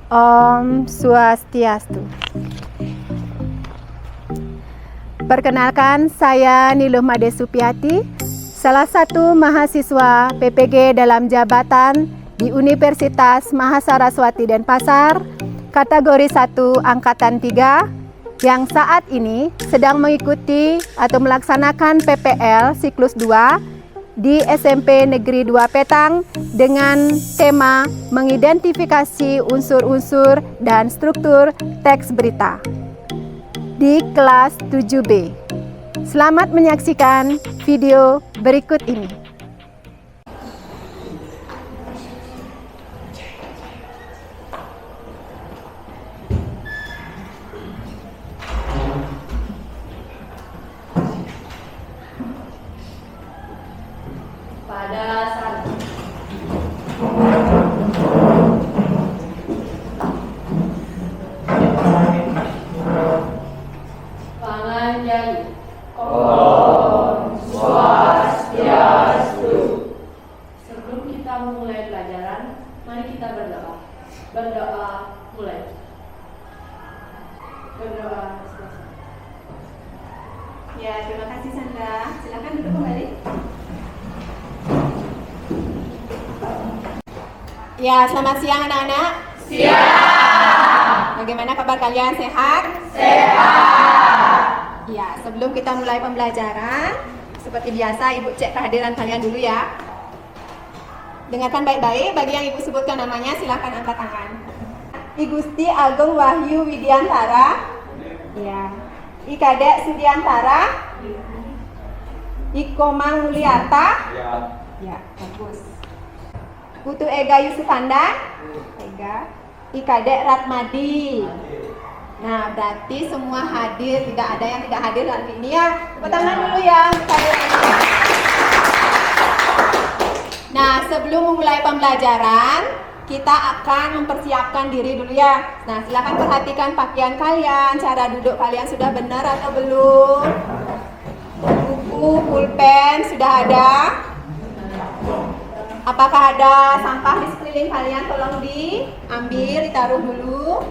Om Swastiastu. Perkenalkan, saya Niluh Made Supiati, salah satu mahasiswa PPG dalam jabatan di Universitas Mahasaraswati Denpasar, kategori 1 Angkatan 3, yang saat ini sedang mengikuti atau melaksanakan PPL siklus 2 di SMP Negeri 2 Petang dengan tema mengidentifikasi unsur-unsur dan struktur teks berita di kelas 7B. Selamat menyaksikan video berikut ini. Pada saat Panganjali. Om Swastiastu. Sebelum kita memulai pelajaran, mari kita berdoa. Berdoa mulai. Berdoa. Ya, terima kasih Sandra. Silakan duduk kembali. Ya, selamat siang anak-anak. Siap. Bagaimana kabar kalian? Sehat? Sehat. Ya, sebelum kita mulai pembelajaran, seperti biasa Ibu cek kehadiran kalian dulu ya. Dengarkan baik-baik, bagi yang Ibu sebutkan namanya silahkan angkat tangan. I Gusti Agung Wahyu Widiantara. Ya. I Kadek Sudiantara. I Komang Mulyarta. Ya, bagus. Putu Ega Yusufanda. Ega. I Kadek Ratmadi. Nah, berarti semua hadir, tidak ada yang tidak hadir hari ini ya. Tepuk tangan dulu ya untuk hadirin. Nah, sebelum memulai pembelajaran, kita akan mempersiapkan diri dulu ya. Nah, silakan perhatikan pakaian kalian, cara duduk kalian sudah benar atau belum? Buku, pulpen sudah ada? Apakah ada sampah di sekeliling kalian? Tolong diambil, ditaruh dulu.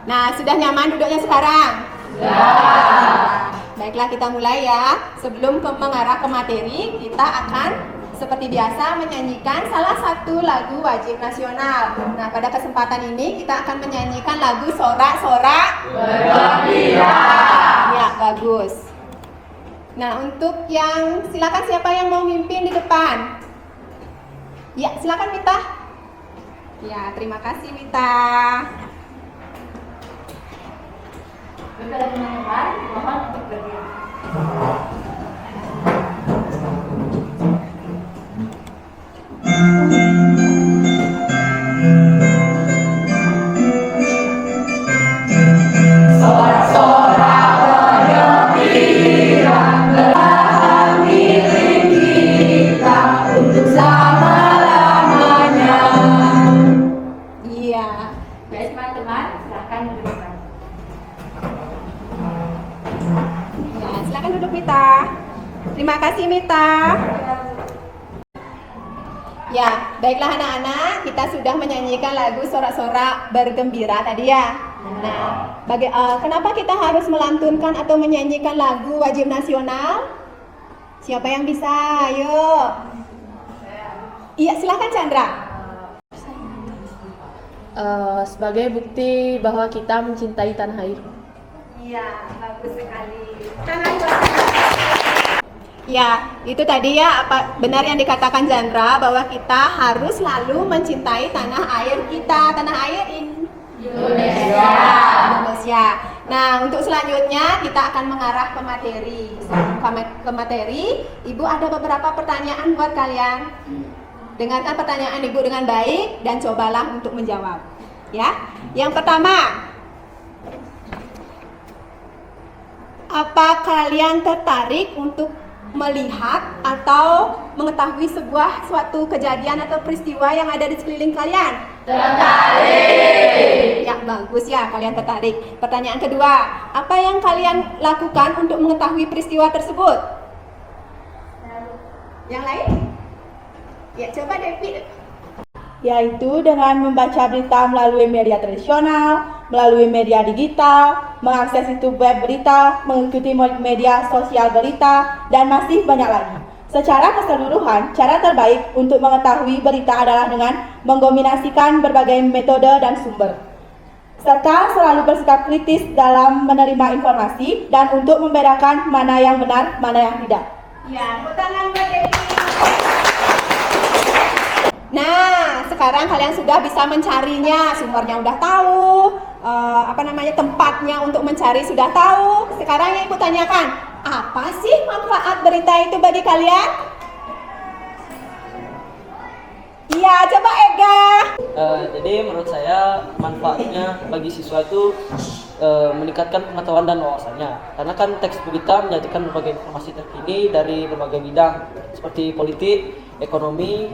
Nah, sudah nyaman duduknya sekarang? Sudah. Baiklah, kita mulai ya. Sebelum mengarah ke materi, kita akan seperti biasa menyanyikan salah satu lagu wajib nasional. Nah, pada kesempatan ini kita akan menyanyikan lagu Sorak-Sorak Bergembira. Ya, bagus. Nah, untuk yang silakan siapa yang mau mimpin di depan? Ya, silakan Mita. Ya, terima kasih Mita. Kepada teman-teman, mohon untuk berdiam. Sorak-sorak bergembira, belahan milik kita untuk selama-lamanya. Iya. Baik teman-teman, silakan duduk. Ya, silakan duduk Mita. Terima kasih Mita. Ya, baiklah anak-anak, kita sudah menyanyikan lagu Sorak-Sorak Bergembira tadi ya. Nah, kenapa kita harus melantunkan atau menyanyikan lagu wajib nasional? Siapa yang bisa? Ayo. Iya, silakan Chandra. Sebagai bukti bahwa kita mencintai tanah air. Iya, bagus sekali. Tangan buat ya, itu tadi ya apa benar yang dikatakan Chandra bahwa kita harus selalu mencintai tanah air kita, tanah air Indonesia. Indonesia. Nah, untuk selanjutnya kita akan mengarah ke materi. Sebelum ke materi, Ibu ada beberapa pertanyaan buat kalian. Dengarkan pertanyaan Ibu dengan baik dan cobalah untuk menjawab. Ya. Yang pertama, apa kalian tertarik untuk melihat atau mengetahui suatu kejadian atau peristiwa yang ada di sekeliling kalian? Tertarik. Ya, bagus ya, kalian tertarik. Pertanyaan kedua, apa yang kalian lakukan untuk mengetahui peristiwa tersebut? Yang lain? Ya, coba David. Yaitu dengan membaca berita melalui media tradisional, melalui media digital, mengakses YouTube web berita, mengikuti media sosial berita, dan masih banyak lagi. Secara keseluruhan, cara terbaik untuk mengetahui berita adalah dengan mengkombinasikan berbagai metode dan sumber, serta selalu bersikap kritis dalam menerima informasi dan untuk membedakan mana yang benar, mana yang tidak. Ya, tepuk tangan buat Devi. Nah, sekarang kalian sudah bisa mencarinya, sumbernya udah tahu, tempatnya untuk mencari sudah tahu. Sekarang yang Ibu tanyakan, apa sih manfaat berita itu bagi kalian? Iya, coba Ega. Jadi menurut saya manfaatnya bagi siswa itu meningkatkan pengetahuan dan wawasannya. Karena kan teks berita menyajikan berbagai informasi terkini dari berbagai bidang seperti politik, ekonomi,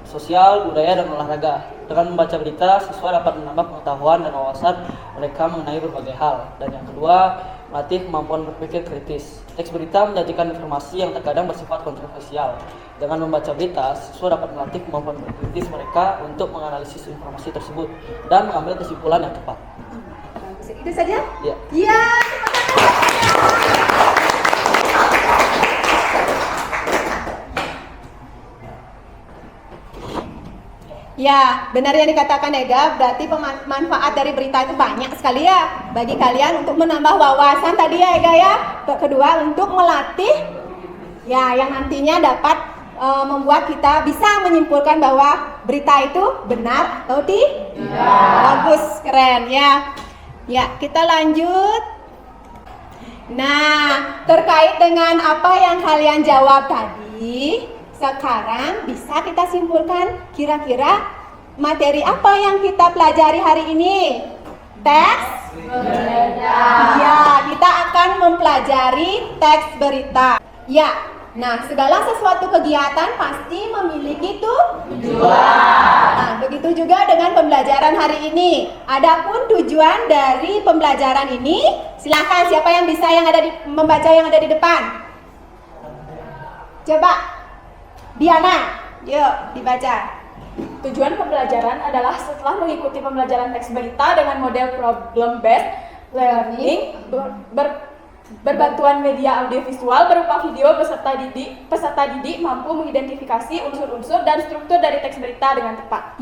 sosial, budaya, dan olahraga. Dengan membaca berita, siswa dapat menambah pengetahuan dan wawasan mereka mengenai berbagai hal. Dan yang kedua, melatih kemampuan berpikir kritis. Teks berita menyajikan informasi yang terkadang bersifat kontroversial. Dengan membaca berita, siswa dapat melatih kemampuan berkritis mereka untuk menganalisis informasi tersebut dan mengambil kesimpulan yang tepat. Itu saja? Ya. Iya. Ya, benar yang dikatakan Ega, berarti manfaat dari berita itu banyak sekali ya bagi kalian untuk menambah wawasan tadi ya Ega ya. Kedua, untuk melatih ya yang nantinya dapat membuat kita bisa menyimpulkan bahwa berita itu benar atau tidak. Bagus, keren ya. Ya, kita lanjut. Nah, terkait dengan apa yang kalian jawab tadi, sekarang bisa kita simpulkan kira-kira materi apa yang kita pelajari hari ini? Teks berita. Ya, kita akan mempelajari teks berita. Ya, nah segala sesuatu kegiatan pasti memiliki tujuan. Nah, begitu juga dengan pembelajaran hari ini. Adapun tujuan dari pembelajaran ini, silakan siapa yang bisa membaca yang ada di depan. Coba. Diana, yuk dibaca. Tujuan pembelajaran adalah setelah mengikuti pembelajaran teks berita dengan model problem based learning berbantuan media audiovisual berupa video peserta didik mampu mengidentifikasi unsur-unsur dan struktur dari teks berita dengan tepat.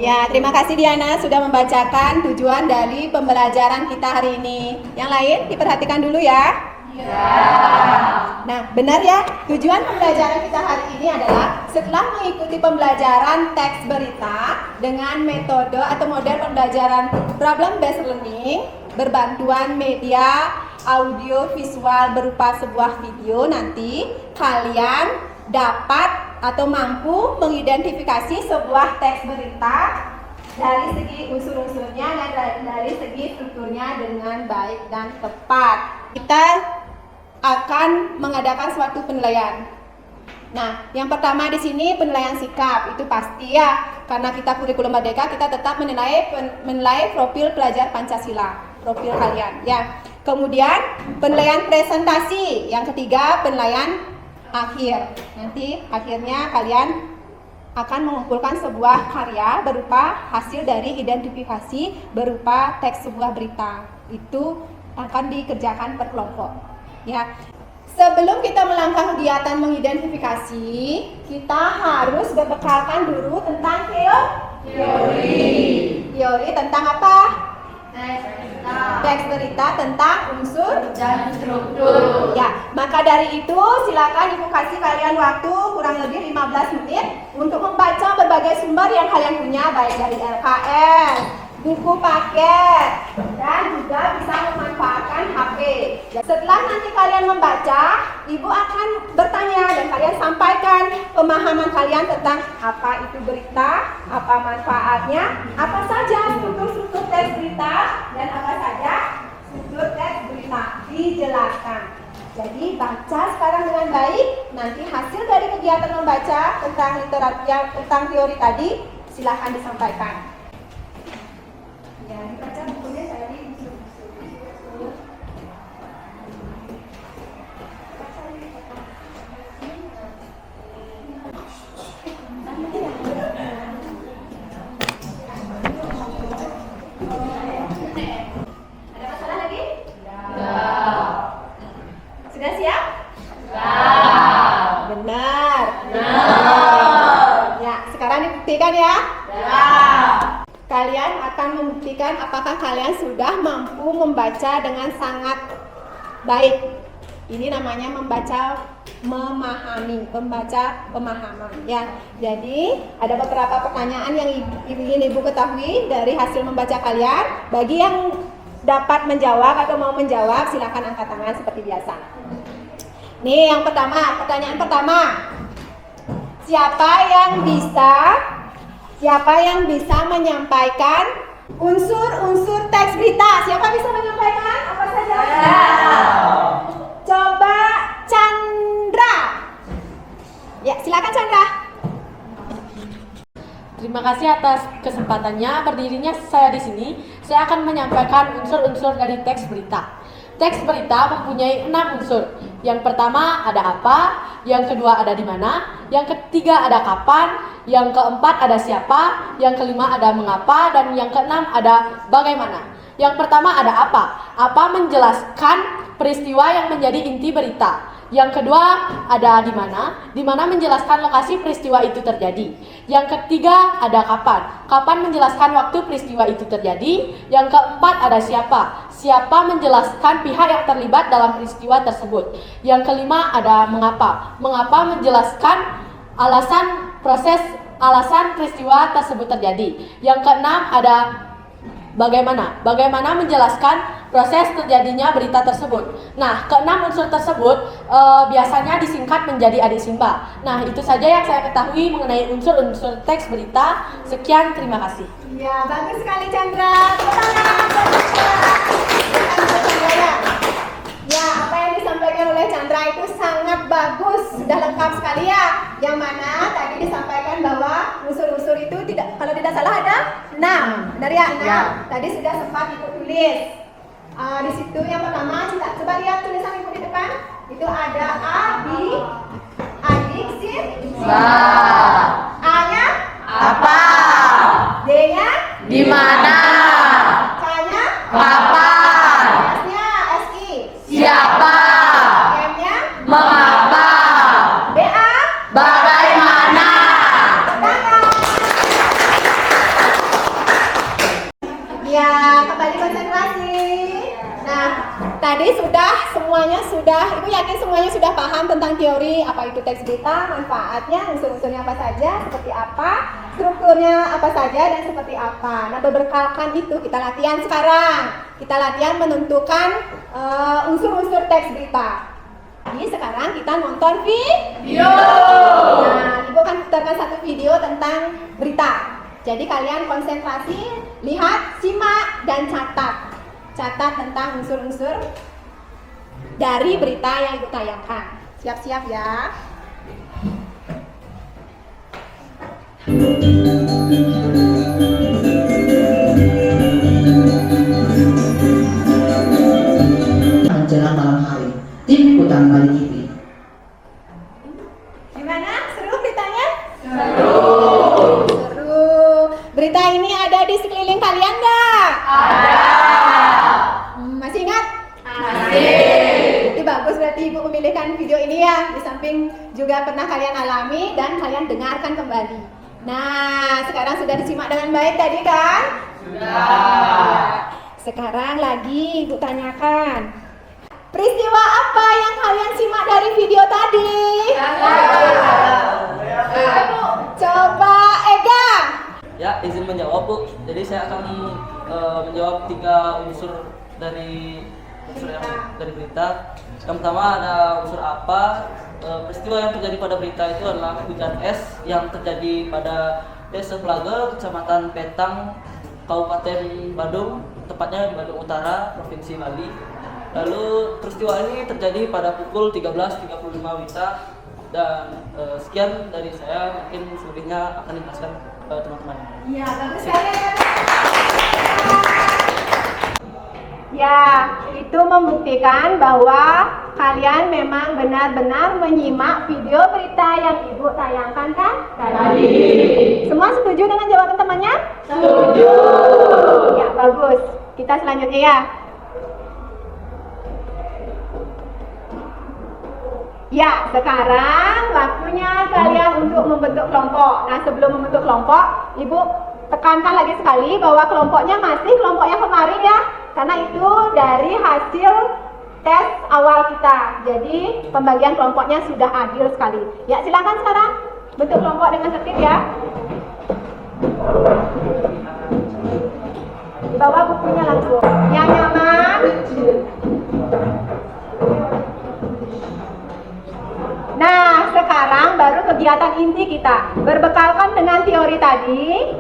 Ya, terima kasih Diana sudah membacakan tujuan dari pembelajaran kita hari ini. Yang lain diperhatikan dulu ya. Nah, benar ya, tujuan pembelajaran kita hari ini adalah setelah mengikuti pembelajaran teks berita dengan metode atau model pembelajaran problem based learning berbantuan media audio visual berupa sebuah video, nanti kalian dapat atau mampu mengidentifikasi sebuah teks berita dari segi unsur-unsurnya dan dari segi strukturnya dengan baik dan tepat. Kita akan mengadakan suatu penilaian. Nah, yang pertama di sini penilaian sikap, itu pasti ya, karena kita kurikulum merdeka, kita tetap menilai profil pelajar Pancasila, profil kalian ya. Kemudian penilaian presentasi, yang ketiga penilaian akhir. Nanti akhirnya kalian akan mengumpulkan sebuah karya berupa hasil dari identifikasi berupa teks sebuah berita. Itu akan dikerjakan per kelompok. Ya, sebelum kita melangkah kegiatan mengidentifikasi, kita harus berbekalkan dulu tentang teori. Teori tentang apa? Teks berita tentang unsur Dan struktur. Ya, maka dari itu silakan Ibu kasih kalian waktu kurang lebih 15 menit untuk membaca berbagai sumber yang kalian punya, baik dari LKS, buku paket, dan juga bisa memanfaatkan HP. Setelah nanti kalian membaca, Ibu akan bertanya dan kalian sampaikan pemahaman kalian tentang apa itu berita, apa manfaatnya, apa saja struktur teks berita, dan apa saja struktur teks berita. Dijelaskan. Jadi baca sekarang dengan baik. Nanti hasil dari kegiatan membaca tentang literatur, tentang teori tadi, silahkan disampaikan. Ya, dibaca bukunya dari Ada masalah lagi? Sudah siap? Benar. Ya, sekarang dibuktikan ya. Kalian akan membuktikan apakah kalian sudah mampu membaca dengan sangat baik. Ini namanya membaca pemahaman ya. Jadi ada beberapa pertanyaan yang ingin Ibu ketahui dari hasil membaca kalian. Bagi yang dapat menjawab atau mau menjawab, silakan angkat tangan seperti biasa. Nih yang pertama, pertanyaan pertama. Siapa yang bisa menyampaikan unsur-unsur teks berita? Siapa bisa menyampaikan? Apa saja? Coba Chandra. Ya, silakan Chandra. Terima kasih atas kesempatannya. Berdirinya saya di sini, saya akan menyampaikan unsur-unsur dari teks berita. Teks berita mempunyai 6 unsur. Yang pertama ada apa, yang kedua ada di mana, yang ketiga ada kapan, yang keempat ada siapa, yang kelima ada mengapa, dan yang keenam ada bagaimana. Yang pertama ada apa. Apa menjelaskan peristiwa yang menjadi inti berita. Yang kedua ada di mana menjelaskan lokasi peristiwa itu terjadi. Yang ketiga ada kapan. Kapan menjelaskan waktu peristiwa itu terjadi. Yang keempat ada siapa. Siapa menjelaskan pihak yang terlibat dalam peristiwa tersebut. Yang kelima ada mengapa. Mengapa menjelaskan alasan peristiwa tersebut terjadi. Yang keenam ada bagaimana. Bagaimana menjelaskan proses terjadinya berita tersebut. Nah, keenam unsur tersebut biasanya disingkat menjadi adik Simba. Nah, itu saja yang saya ketahui mengenai unsur-unsur teks berita. Sekian, terima kasih. Ya, bagus sekali Chandra. Tepuk tangan buat Chandra. Ya, apa yang disampaikan oleh Chandra itu sangat bagus, sudah lengkap sekali ya. Yang mana tadi disampaikan bahwa unsur-unsur itu kalau tidak salah ada 6. Benar ya? 6. Tadi sudah sempat Ibu tulis. Di situ yang pertama, coba lihat tulisan Ibu di depan. Itu ada adik, A-nya Apa? D-nya Di mana? K-nya Kapan? S-nya SI, Siapa? M-nya Mengapa? BA. Bagaimana? Ya, kembali konsentrasi. Nah, tadi semuanya sudah, Ibu yakin semuanya sudah paham tentang teori apa itu teks berita, manfaatnya, unsur-unsurnya apa saja, seperti apa, strukturnya apa saja, dan seperti apa. Nah, berbekalkan itu kita latihan sekarang. Kita latihan menentukan unsur-unsur teks berita. Jadi sekarang kita nonton video. Nah, Ibu akan putarkan satu video tentang berita. Jadi kalian konsentrasi, lihat, simak, dan catat. Catat tentang unsur-unsur dari berita yang Ibu tayangkan. Siap-siap ya. Menjelang malam hari, tim liputan Bali TV. Gimana? Seru beritanya? Seru. Berita ini ada di sekeliling kalian nggak? Ada. Masih ingat? Masih. Itu bagus, berarti Ibu memilihkan video ini ya. Di samping juga pernah kalian alami dan kalian dengarkan kembali. Nah, sekarang sudah disimak dengan baik tadi kan? Sudah. Sekarang lagi Ibu tanyakan. Peristiwa apa yang kalian simak dari video tadi? Coba Ega. Ya, izin menjawab Bu. Jadi saya akan menjawab 3 unsur dari berita. Yang pertama ada unsur apa. Peristiwa yang terjadi pada berita itu adalah hujan es yang terjadi pada Desa Pelage, Kecamatan Petang, Kabupaten Badung, tepatnya di Badung Utara, Provinsi Bali. Lalu peristiwa ini terjadi pada pukul 13.35 WITA dan sekian dari saya, mungkin selebihnya akan dijelaskan teman-teman. Iya, bagus sekali. Ya, itu membuktikan bahwa kalian memang benar-benar menyimak video berita yang Ibu tayangkan kan tadi. Semua setuju dengan jawaban temannya? Setuju. Ya, bagus. Kita selanjutnya ya. Ya, sekarang waktunya kalian untuk membentuk kelompok. Nah, sebelum membentuk kelompok, Ibu tekankan lagi sekali bahwa kelompoknya masih kelompok yang kemarin ya. Karena itu dari hasil tes awal kita. Jadi, pembagian kelompoknya sudah adil sekali. Ya, silakan sekarang bentuk kelompok dengan tertib ya. Bawa bukunya langsung. Yang nyaman. Nah, sekarang baru kegiatan inti kita. Berbekalkan dengan teori tadi,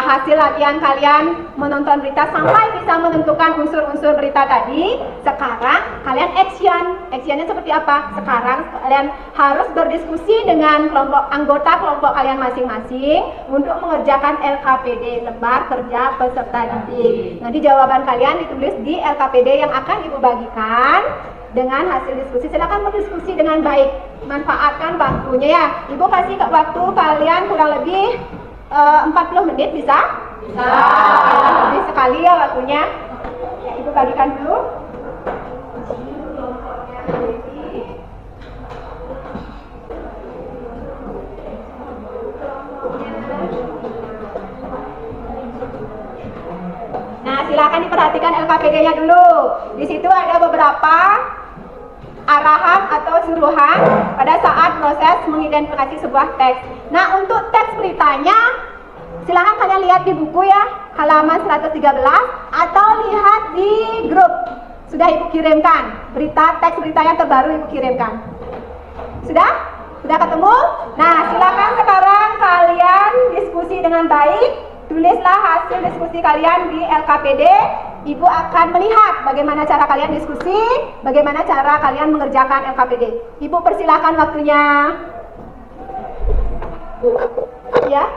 hasil latihan kalian menonton berita sampai bisa menentukan unsur-unsur berita tadi. Sekarang kalian action. Actionnya seperti apa? Sekarang kalian harus berdiskusi dengan anggota kelompok kalian masing-masing untuk mengerjakan LKPD, lembar kerja peserta didik. Nanti jawaban kalian ditulis di LKPD yang akan Ibu bagikan. Dengan hasil diskusi, silakan berdiskusi dengan baik, manfaatkan waktunya ya. Ibu kasih waktu kalian kurang lebih 40 menit bisa? Bisa. Lebih sekali ya waktunya. Ya, Ibu bagikan dulu. Nah, silakan diperhatikan LKPD-nya dulu. Di situ ada beberapa arahan atau suruhan pada saat proses mengidentifikasi sebuah teks. Nah, untuk teks beritanya, silakan kalian lihat di buku ya, halaman 113 atau lihat di grup. Sudah Ibu kirimkan, teks berita yang terbaru Ibu kirimkan. Sudah? Sudah ketemu? Nah, silakan sekarang kalian diskusi dengan baik. Tulislah hasil diskusi kalian di LKPD. Ibu akan melihat bagaimana cara kalian diskusi, bagaimana cara kalian mengerjakan LKPD. Ibu persilahkan waktunya. Ya.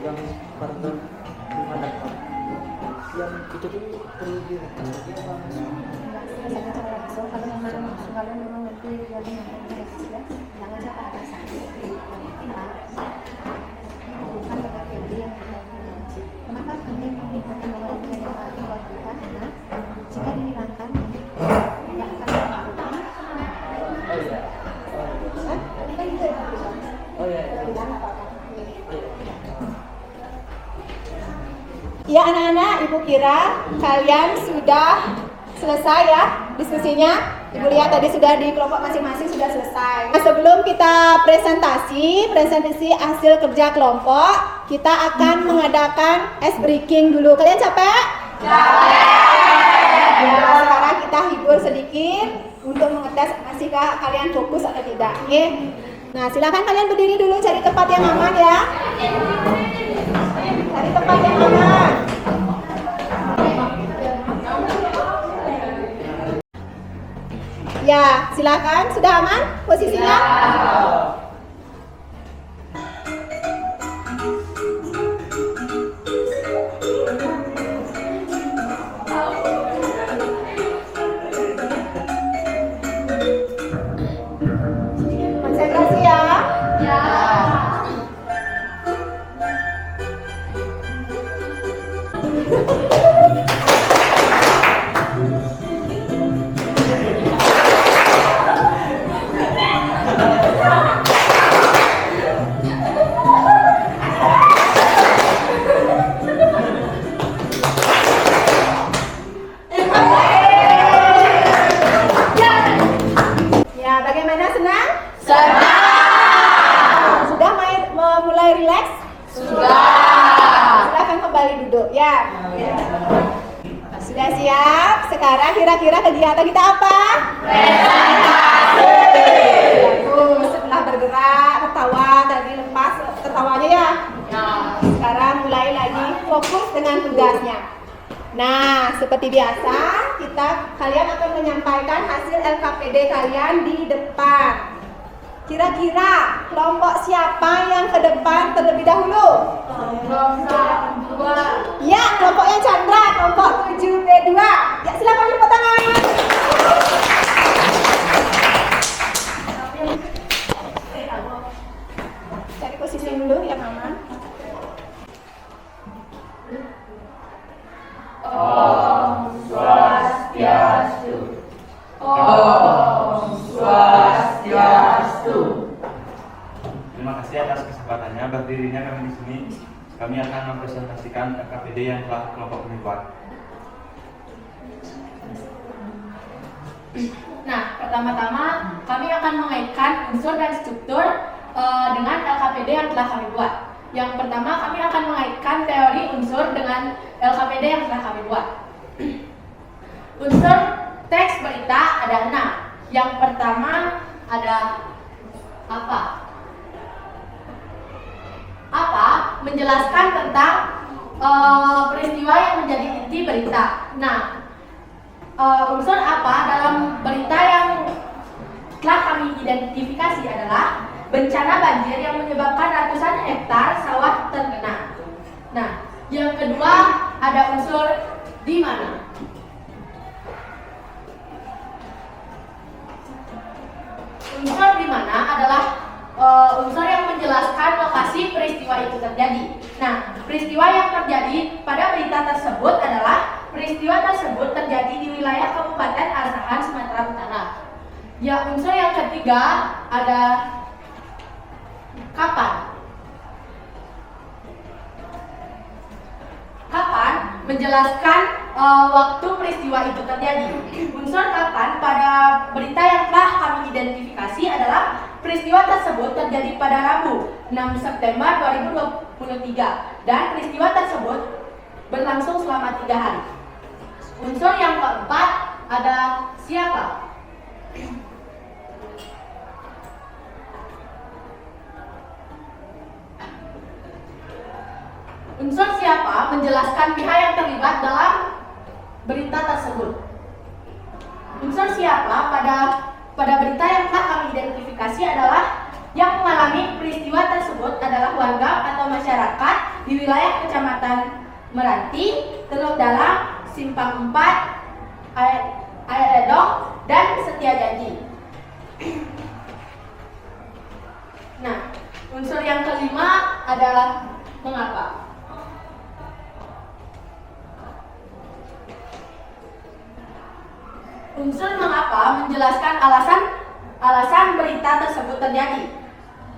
yang paragraf di mana yang itu tuh perlu direkam lagi apa? Kalau memang nanti dia jangan sampai ada sanksi. Kenapa kami mengingatkan bahwa ini adalah keluarga kita? Karena jika dihilangkan tidak akan melakukan. Oh ya. Ya anak-anak, Ibu kira kalian sudah selesai ya diskusinya. Ibu lihat tadi sudah di kelompok masing-masing sudah selesai. Nah, sebelum kita presentasi hasil kerja kelompok, kita akan mengadakan ice breaking dulu. Kalian capek? Capek. Ya, sekarang kita hibur sedikit untuk mengetes masihkah kalian fokus atau tidak. Oke? Nah, silakan kalian berdiri dulu, cari tempat yang aman ya. Cari tempat yang aman. Ya, silakan. Sudah aman posisinya? Konsentrasi ya. siap? Ya. Sudah siap? Sekarang kira-kira kegiatan kita apa? Presentasi. Setelah bergerak, tertawa, tadi lepas tertawanya ya. Sekarang mulai lagi fokus dengan tugasnya. Nah, seperti biasa, kalian akan menyampaikan hasil LKPD kalian di depan. Kira-kira kelompok siapa yang ke depan terlebih dahulu? Ya, kelompoknya Chandra, kelompok 7B2. Ya, silakan tepuk tangan. Cari posisi dulu yang aman. Terima kasih atas kesempatannya. Berdirinya kami di sini, kami akan mempresentasikan LKPD yang telah kelompok kami buat. Nah, pertama-tama kami akan mengaitkan unsur dan struktur dengan LKPD yang telah kami buat. Yang pertama, kami akan mengaitkan teori unsur dengan LKPD yang telah kami buat. Unsur teks berita ada 6. Yang pertama ada apa? Apa? Menjelaskan tentang peristiwa yang menjadi inti berita. Nah, unsur apa dalam berita yang telah kami identifikasi adalah bencana banjir yang menyebabkan ratusan hektar sawah tergenang. Nah, yang kedua ada unsur di mana. Unsur di mana adalah unsur yang menjelaskan lokasi peristiwa itu terjadi. Nah, peristiwa yang terjadi pada berita tersebut adalah peristiwa tersebut terjadi di wilayah Kabupaten Asahan, Sumatera Utara. Ya, unsur yang ketiga ada kapan. Kapan menjelaskan waktu peristiwa itu terjadi. Unsur kapan pada berita yang telah kami identifikasi adalah peristiwa tersebut terjadi pada Rabu 6 September 2023 dan peristiwa tersebut berlangsung selama 3 hari. Unsur yang keempat ada siapa. Unsur siapa menjelaskan pihak yang terlibat dalam berita tersebut. Unsur siapa pada berita yang telah kami identifikasi adalah yang mengalami peristiwa tersebut adalah warga atau masyarakat di wilayah Kecamatan Meranti, Teluk Dalam, Simpang 4, Air Ledong, dan Setiajanji. Nah, unsur yang kelima adalah mengapa. Unsur mengapa menjelaskan alasan berita tersebut terjadi.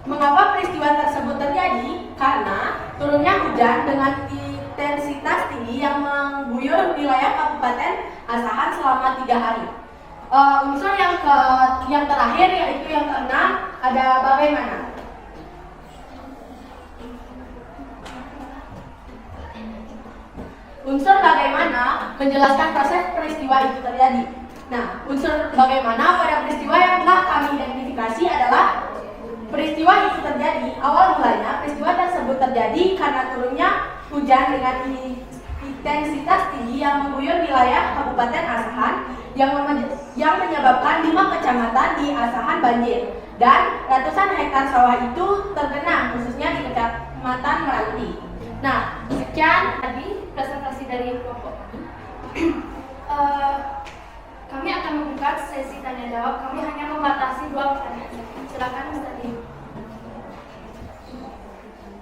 Mengapa peristiwa tersebut terjadi? Karena turunnya hujan dengan intensitas tinggi yang mengguyur wilayah Kabupaten Asahan selama 3 hari. Unsur yang terakhir yaitu yang keenam ada bagaimana. Unsur bagaimana menjelaskan proses peristiwa itu terjadi. Nah, unsur bagaimana pada peristiwa yang telah kami identifikasi adalah peristiwa itu terjadi. Awal mulanya peristiwa tersebut terjadi karena turunnya hujan dengan intensitas tinggi yang mengguyur wilayah Kabupaten Asahan yang menyebabkan 5 kecamatan di Asahan banjir dan ratusan hektar sawah itu tergenang khususnya di Kecamatan Meranti. Nah, sekian tadi presentasi dari kelompok kami. Kami akan membuka sesi tanya jawab. Kami hanya membatasi 2 pertanyaan. Silakan Ustaz.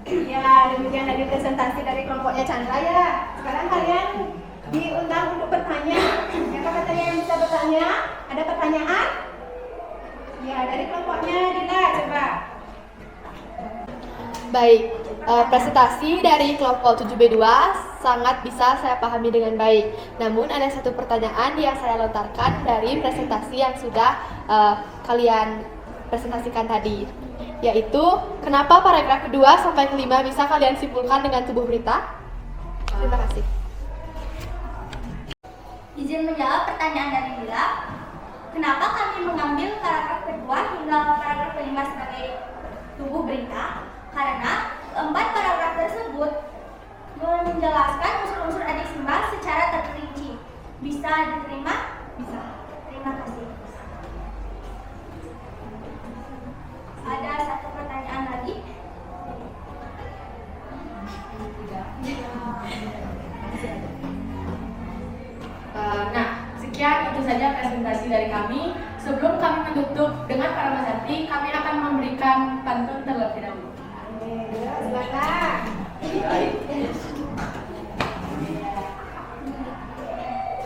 Ya, demikian dari presentasi dari kelompoknya Chandra ya. Sekarang kalian diundang untuk bertanya. Siapa katanya yang bisa bertanya? Ada pertanyaan? Ya, dari kelompoknya Dila, coba. Baik, presentasi dari kelompok 7B2 sangat bisa saya pahami dengan baik. Namun ada satu pertanyaan yang saya lontarkan dari presentasi yang sudah kalian presentasikan tadi, yaitu kenapa paragraf kedua sampai kelima bisa kalian simpulkan dengan tubuh berita? Terima kasih. Izin menjawab pertanyaan dari Lila. Kenapa kami mengambil paragraf kedua hingga paragraf kelima sebagai tubuh berita? Karena keempat paragraf tersebut menjelaskan unsur-unsur adisimal secara terperinci. Bisa diterima? Bisa. Terima kasih. Ada satu pertanyaan lagi. Nah, sekian itu saja presentasi dari kami. Sebelum kami menutup dengan para peserta, kami akan memberikan pantun terlebih dahulu. Silakan.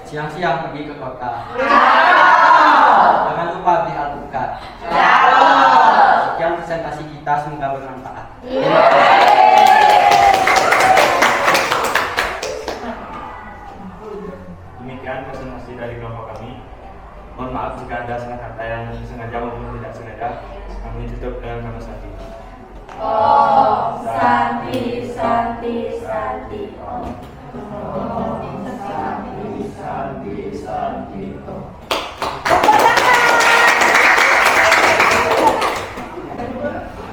Siang-siang pergi ke kota. Jangan lupa beli alpukat. Sekian presentasi kita, semoga bermanfaat. Demikian presentasi dari kelompok kami. Mohon maaf jika ada salah kata yang sengaja maupun tidak sengaja. Kami tutup dengan nama Santi. Om Santi Santi Santi Om.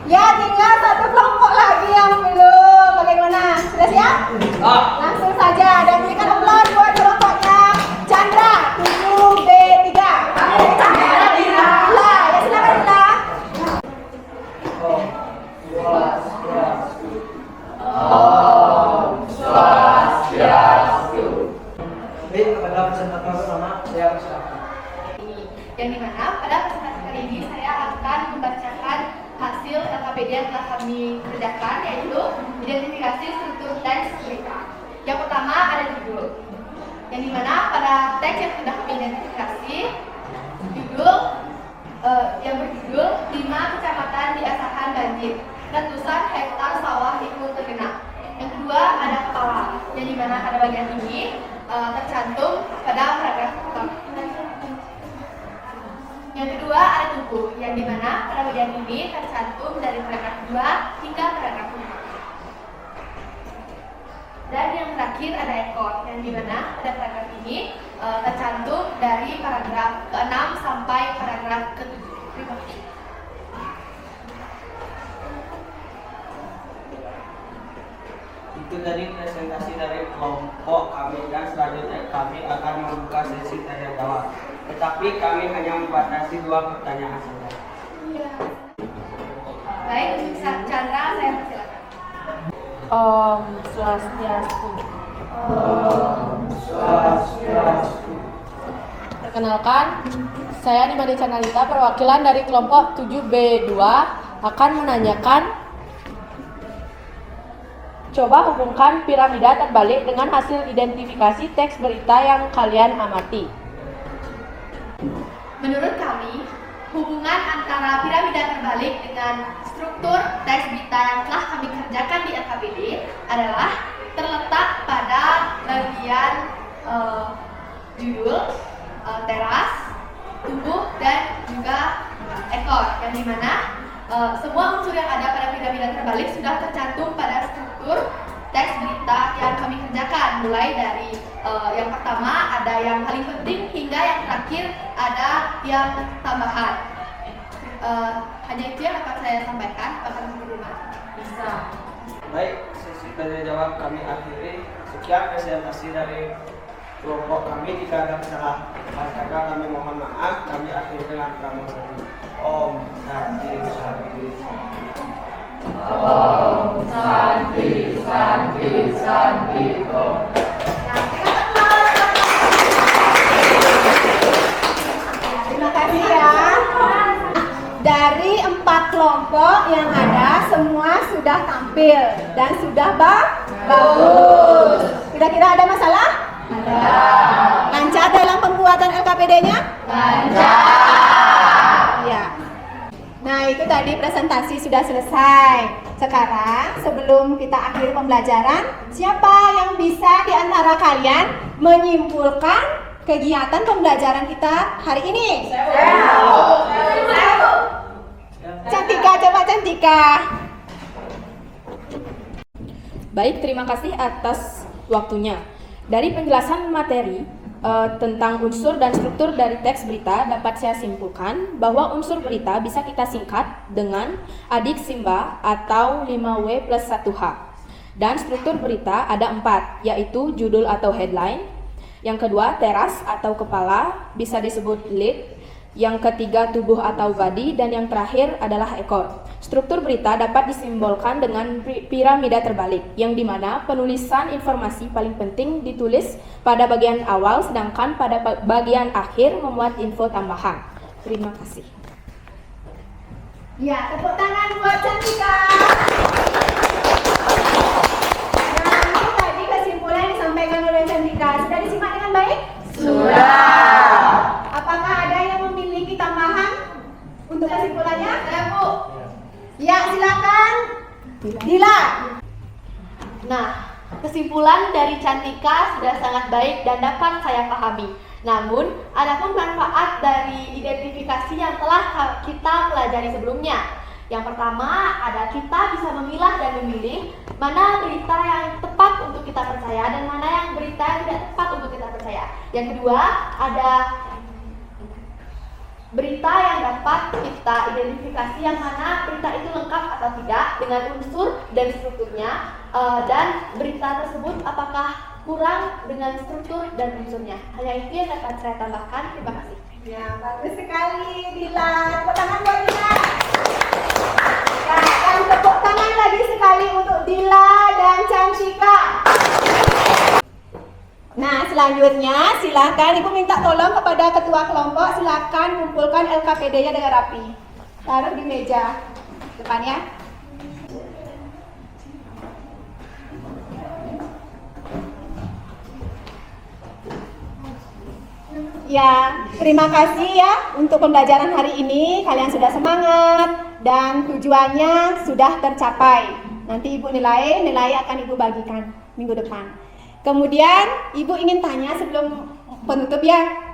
Ya, tinggal satu kelompok lagi yang belum. Bagaimana? Sudah siap? Langsung saja dan berikan aplaus buat kelompoknya Chandra 7B3. Chandra Dila. Ya, silakan Dila. Baik, kepada presentator pertama, saya persilakan. Yang dimana pada kesempatan kali ini saya akan membacakan hasil LKPD yang telah kami kerjakan, yaitu identifikasi struktur teks berita. Yang pertama ada judul, yang dimana pada teks yang sudah kami identifikasi, judul yang berjudul 5 kecamatan di Asahan banjir, ratusan hektar sawah ikut tergenang. Yang kedua ada kepala, yang dimana pada bagian ini tercantum pada paragraf pertama. Yang kedua ada tubuh, yang dimana pada bagian ini tercantum dari paragraf 2 hingga paragraf 5. Dan yang terakhir ada ekor, yang dimana pada paragraf ini tercantum dari paragraf ke-6 sampai paragraf ke-7. Terima kasih. Itu dari presentasi dari kelompok kami, dan selanjutnya kami akan membuka sesi tanya jawab. Tetapi kami hanya membatasi 2 pertanyaan saja. Baik, untuk Chandra saya persilakan. Om Swastiastu. Perkenalkan, saya Nimade Canalita, perwakilan dari kelompok 7B2 akan menanyakan, coba hubungkan piramida terbalik dengan hasil identifikasi teks berita yang kalian amati. Menurut kami, hubungan antara piramida terbalik dengan struktur teks berita yang telah kami kerjakan di LKPD adalah terletak pada bagian judul, teras, tubuh, dan juga ekor, yang dimana semua unsur yang ada pada piramida terbalik sudah tercantum pada struktur teks berita yang kami kerjakan, mulai dari yang pertama ada yang paling penting hingga yang terakhir ada yang tambahan. Hanya itu yang akan saya sampaikan. Apakah diterima? Bisa. Baik, sesi tanya jawab kami akhiri. Sekian presentasi dari kelompok kami. Jika ada salah kata kami mohon maaf. Kami akhiri dengan pramugari. Om Santi Santi. Om Santi Santi Santi Om. Terima kasih ya. Dari 4 kelompok yang ada, semua sudah tampil dan sudah bagus. Kira-kira ada masalah? Ada. Lancar dalam pembuatan LKPD-nya? Lancar. Ya. Nah, itu tadi presentasi sudah selesai. Sekarang, sebelum kita akhiri pembelajaran, siapa yang bisa di antara kalian menyimpulkan kegiatan pembelajaran kita hari ini? Cantika, coba Cantika. Baik, terima kasih atas waktunya. Dari penjelasan materi, tentang unsur dan struktur dari teks berita, dapat saya simpulkan bahwa unsur berita bisa kita singkat dengan adik simba atau 5W plus 1H. Dan struktur berita ada 4, yaitu judul atau headline. Yang kedua, teras atau kepala, bisa disebut lead. Yang ketiga, tubuh atau body. Dan yang terakhir adalah ekor. Struktur berita dapat disimbolkan dengan piramida terbalik, yang dimana penulisan informasi paling penting ditulis pada bagian awal, sedangkan pada bagian akhir memuat info tambahan. Terima kasih. Ya, tepuk tangan buat Cantika. Nah, itu tadi kesimpulan yang disampaikan oleh Cantika. Sudah disimak dengan baik? Sudah. Apakah ada yang memiliki tambahan untuk kesimpulannya? Saya, Bu. Ya, silakan. Dila. Nah, kesimpulan dari Cantika sudah sangat baik dan dapat saya pahami. Namun, adapun manfaat dari identifikasi yang telah kita pelajari sebelumnya. Yang pertama, ada kita bisa memilah dan memilih mana berita yang tepat untuk kita percaya dan mana yang berita yang tidak tepat untuk kita percaya. Yang kedua, ada berita yang dapat kita identifikasi yang mana berita itu lengkap atau tidak dengan unsur dan strukturnya, dan berita tersebut apakah kurang dengan struktur dan unsurnya. Hanya itu yang dapat saya tambahkan. Terima kasih. Ya, bagus sekali Dila. Tepuk tangan buat Dila. Ya, dan tepuk tangan lagi sekali untuk Dila dan Cantika. Nah, selanjutnya silakan Ibu minta tolong kepada ketua kelompok, silakan kumpulkan LKPD-nya dengan rapi. Taruh di meja depannya. Ya, terima kasih ya untuk pembelajaran hari ini. Kalian sudah semangat dan tujuannya sudah tercapai. Nanti Ibu nilai akan Ibu bagikan minggu depan. Kemudian Ibu ingin tanya sebelum penutup ya.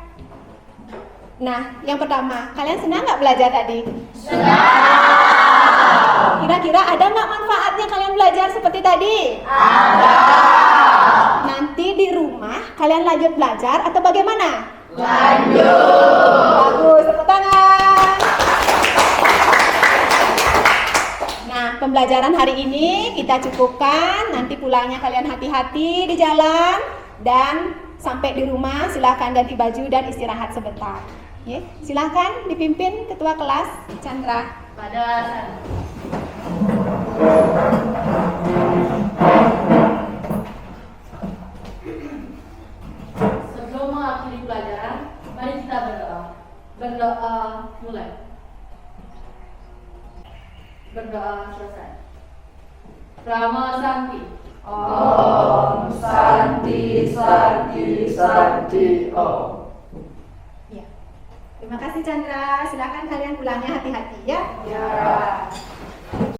Nah, yang pertama, kalian senang nggak belajar tadi? Senang. Kira-kira ada nggak manfaatnya kalian belajar seperti tadi? Ada. Nanti di rumah kalian lanjut belajar atau bagaimana? Lanjut. Bagus, tepuk tangan. Nah, pembelajaran hari ini kita cukupkan. Nanti pulangnya kalian hati-hati di jalan. Dan sampai di rumah silakan ganti baju dan istirahat sebentar. Ya, silakan dipimpin ketua kelas Chandra. Pada sebelum mengakhiri pelajaran, mari kita berdoa. Berdoa mulai. Berdoa selesai. Rama Santi. Om Santi Santi Santi Om. Ya. Terima kasih Chandra. Silakan kalian pulangnya hati-hati ya. Ya.